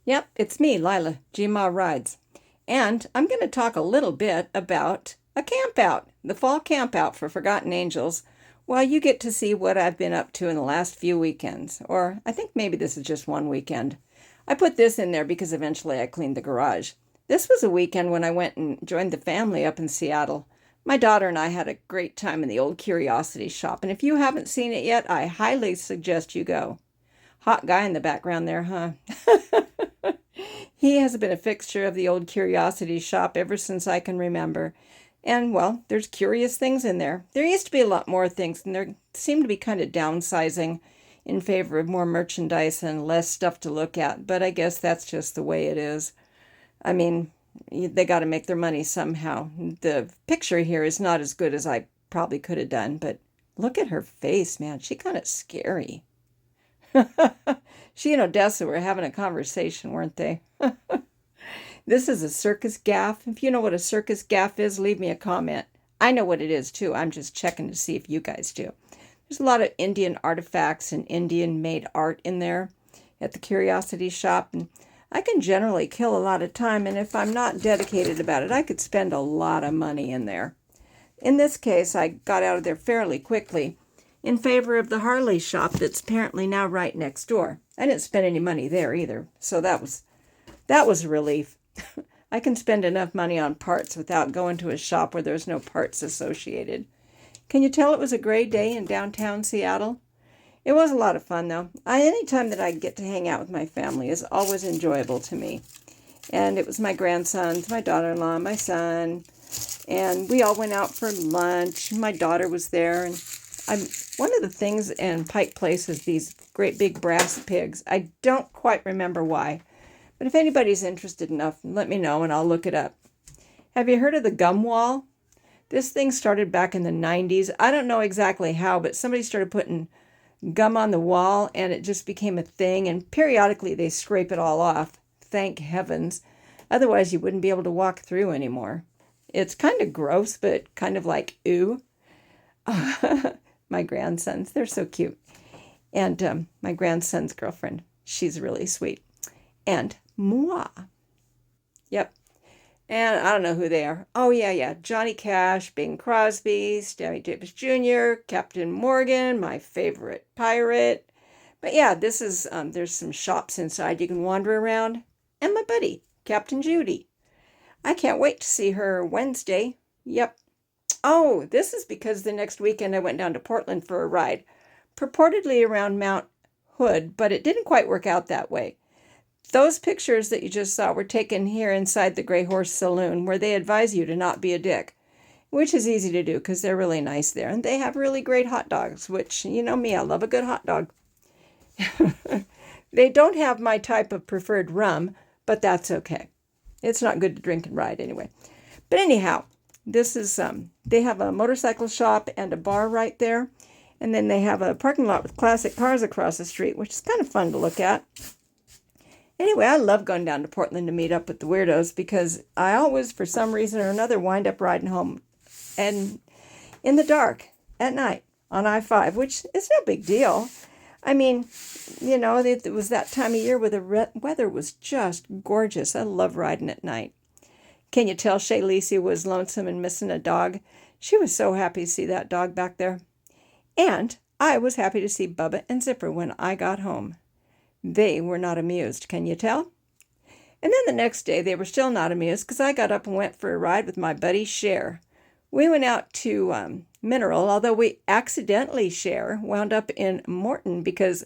Yep, it's me, Lila, Gma Rides. And I'm going to talk a little bit about a camp out, the fall camp out for Forgotten Angels, while you get to see what I've been up to in the last few weekends. Or I think maybe this is just one weekend. I put this in there because eventually I cleaned the garage. This was a weekend when I went and joined the family up in Seattle. My daughter and I had a great time in the old Curiosity Shop, and if you haven't seen it yet, I highly suggest you go. Hot guy in the background there, huh? He has been a fixture of the old Curiosity Shop ever since I can remember. And, well, there's curious things in there. There used to be a lot more things, and there seemed to be kind of downsizing in favor of more merchandise and less stuff to look at. But I guess that's just the way it is. I mean, they got to make their money somehow. The picture here is not as good as I probably could have done, but look at her face, man. She kind of scary. She and Odessa were having a conversation, weren't they? This is a circus gaff. If you know what a circus gaff is, leave me a comment. I know what it is, too. I'm just checking to see if you guys do. There's a lot of Indian artifacts and Indian-made art in there at the Curiosity Shop, and I can generally kill a lot of time, and if I'm not dedicated about it, I could spend a lot of money in there. In this case, I got out of there fairly quickly in favor of the Harley shop that's apparently now right next door. I didn't spend any money there either, so that was a relief. I can spend enough money on parts without going to a shop where there's no parts associated. Can you tell it was a great day in downtown Seattle? It was a lot of fun, though. Any time that I get to hang out with my family is always enjoyable to me. And it was my grandsons, my daughter-in-law, my son, and we all went out for lunch. My daughter was there, and one of the things in Pike Place is these great big brass pigs. I don't quite remember why, but if anybody's interested enough, let me know and I'll look it up. Have you heard of the gum wall? This thing started back in the 90s. I don't know exactly how, but somebody started putting gum on the wall and it just became a thing, and periodically they scrape it all off. Thank heavens. Otherwise you wouldn't be able to walk through anymore. It's kind of gross, but kind of like ooh. My grandsons, they're so cute. And my grandson's girlfriend, she's really sweet. And moi. Yep. And I don't know who they are. Oh, yeah. Johnny Cash, Bing Crosby, Sammy Davis Jr., Captain Morgan, my favorite pirate. But yeah, this is, there's some shops inside you can wander around. And my buddy, Captain Judy. I can't wait to see her Wednesday. Yep. Oh, this is because the next weekend I went down to Portland for a ride, purportedly around Mount Hood, but it didn't quite work out that way. Those pictures that you just saw were taken here inside the Gray Horse Saloon, where they advise you to not be a dick, which is easy to do because they're really nice there. And they have really great hot dogs, which, you know me, I love a good hot dog. They don't have my type of preferred rum, but that's okay. It's not good to drink and ride anyway. But anyhow, this is, they have a motorcycle shop and a bar right there. And then they have a parking lot with classic cars across the street, which is kind of fun to look at. Anyway, I love going down to Portland to meet up with the weirdos because I always, for some reason or another, wind up riding home and in the dark at night on I-5, which is no big deal. I mean, you know, it was that time of year where the weather was just gorgeous. I love riding at night. Can you tell Shay Lisi was lonesome and missing a dog? She was so happy to see that dog back there. And I was happy to see Bubba and Zipper when I got home. They were not amused, can you tell? And then the next day they were still not amused because I got up and went for a ride with my buddy Cher. We went out to Mineral, although we accidentally, Cher, wound up in Morton because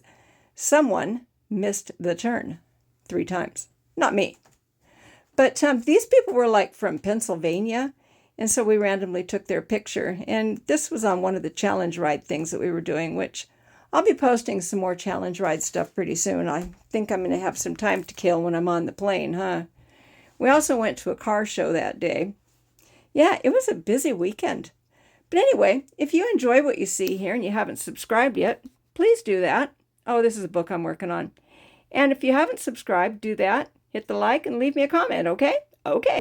someone missed the turn 3 times. Not me. But these people were like from Pennsylvania, and so we randomly took their picture. And this was on one of the challenge ride things that we were doing, which I'll be posting some more challenge ride stuff pretty soon. I think I'm going to have some time to kill when I'm on the plane, huh? We also went to a car show that day. Yeah, it was a busy weekend. But anyway, if you enjoy what you see here and you haven't subscribed yet, please do that. Oh, this is a book I'm working on. And if you haven't subscribed, do that. Hit the like and leave me a comment, okay? Okay.